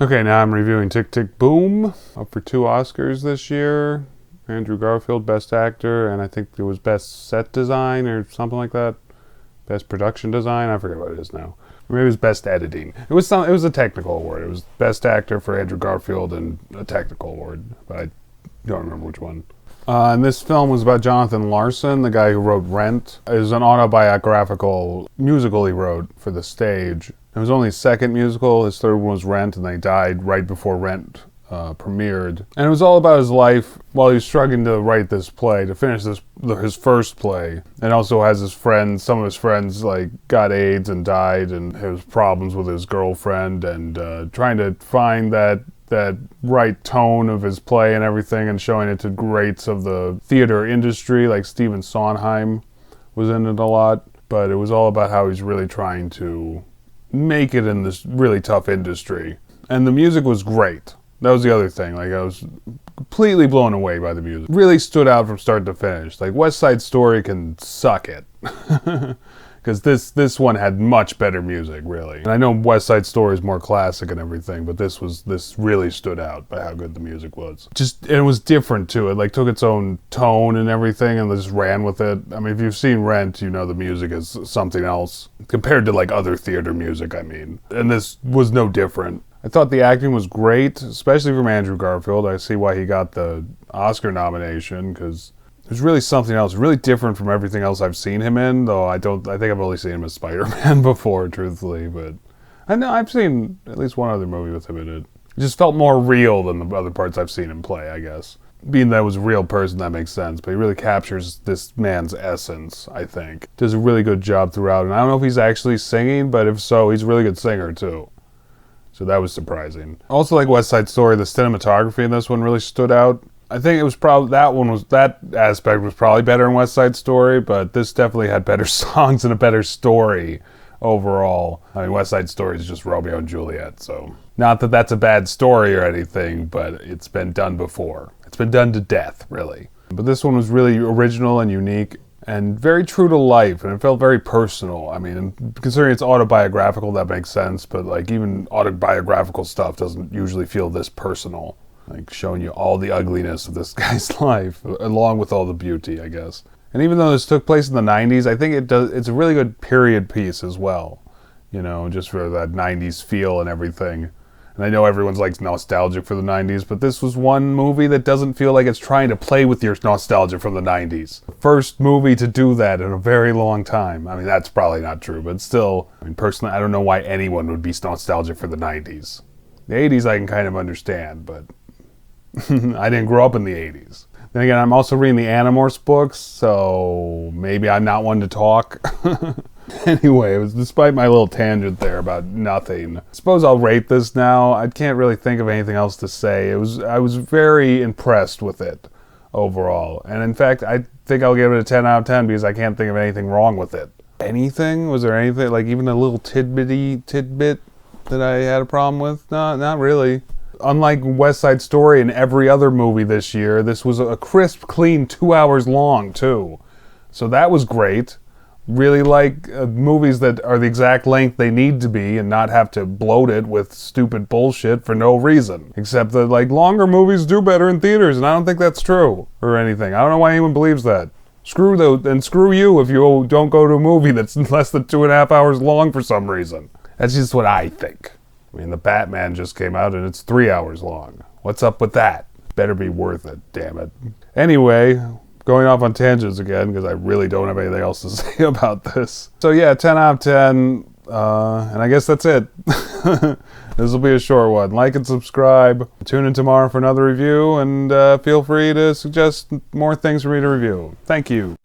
Okay, now I'm reviewing Tick, Tick, Boom, up for 2 Oscars this year. Andrew Garfield, Best Actor, and I think it was Best Set Design or something like that. Best Production Design, I forget what it is now. Or maybe it was Best Editing. It was a technical award. It was Best Actor for Andrew Garfield and a technical award, but I don't remember which one. And this film was about Jonathan Larson, the guy who wrote Rent. It was an autobiographical musical he wrote for the stage. It was only his second musical. His third one was Rent, and they died right before Rent premiered. And it was all about his life while he was struggling to write this play, to finish his first play. And also has his friends, some of his friends got AIDS and died, and his problems with his girlfriend, and trying to find that right tone of his play and everything, and showing it to greats of the theater industry, like Stephen Sondheim was in it a lot. But it was all about how he's really trying to make it in this really tough industry. And the music was great. That was the other thing. I was completely blown away by the music. Really stood out from start to finish. West Side Story can suck it. Because this one had much better music, really. And I know West Side Story is more classic and everything, but this really stood out by how good the music was. And it was different too. It took its own tone and everything and just ran with it. I mean, if you've seen Rent, you know the music is something else compared to other theater music, I mean. And this was no different. I thought the acting was great, especially from Andrew Garfield. I see why he got the Oscar nomination, because it was really something else, really different from everything else I've seen him in, though I think I've only seen him as Spider-Man before, truthfully, but I know I've seen at least one other movie with him in it. It just felt more real than the other parts I've seen him play, I guess. Being that it was a real person, that makes sense, but he really captures this man's essence, I think. Does a really good job throughout, and I don't know if he's actually singing, but if so, he's a really good singer, too. So that was surprising. Also, like West Side Story, the cinematography in this one really stood out. I think it was probably, that aspect was probably better in West Side Story, but this definitely had better songs and a better story overall. I mean, West Side Story is just Romeo and Juliet, so not that that's a bad story or anything, but it's been done before. It's been done to death, really. But this one was really original and unique and very true to life, and it felt very personal. I mean, considering it's autobiographical, that makes sense, but even autobiographical stuff doesn't usually feel this personal. Showing you all the ugliness of this guy's life, along with all the beauty, I guess. And even though this took place in the 90s, I think it's a really good period piece as well. Just for that 90s feel and everything. And I know everyone's nostalgic for the 90s, but this was one movie that doesn't feel like it's trying to play with your nostalgia from the 90s. The first movie to do that in a very long time. I mean, that's probably not true, but still, personally, I don't know why anyone would be nostalgic for the 90s. The 80s I can kind of understand, but I didn't grow up in the 80s. Then again, I'm also reading the Animorphs books, so maybe I'm not one to talk. Anyway, it was despite my little tangent there about nothing. I suppose I'll rate this now. I can't really think of anything else to say. I was very impressed with it overall. And in fact, I think I'll give it a 10 out of 10 because I can't think of anything wrong with it. Anything? Was there anything, even a little tidbit that I had a problem with? No, not really. Unlike West Side Story and every other movie this year, this was a crisp, clean 2 hours long, too. So that was great. Really like movies that are the exact length they need to be and not have to bloat it with stupid bullshit for no reason. Except that, longer movies do better in theaters, and I don't think that's true or anything. I don't know why anyone believes that. Screw you if you don't go to a movie that's less than 2.5 hours long for some reason. That's just what I think. I mean, the Batman just came out and it's 3 hours long. What's up with that? Better be worth it, damn it. Anyway, going off on tangents again, because I really don't have anything else to say about this. So yeah, 10 out of 10, and I guess that's it. This will be a short one. Like and subscribe. Tune in tomorrow for another review, and feel free to suggest more things for me to review. Thank you.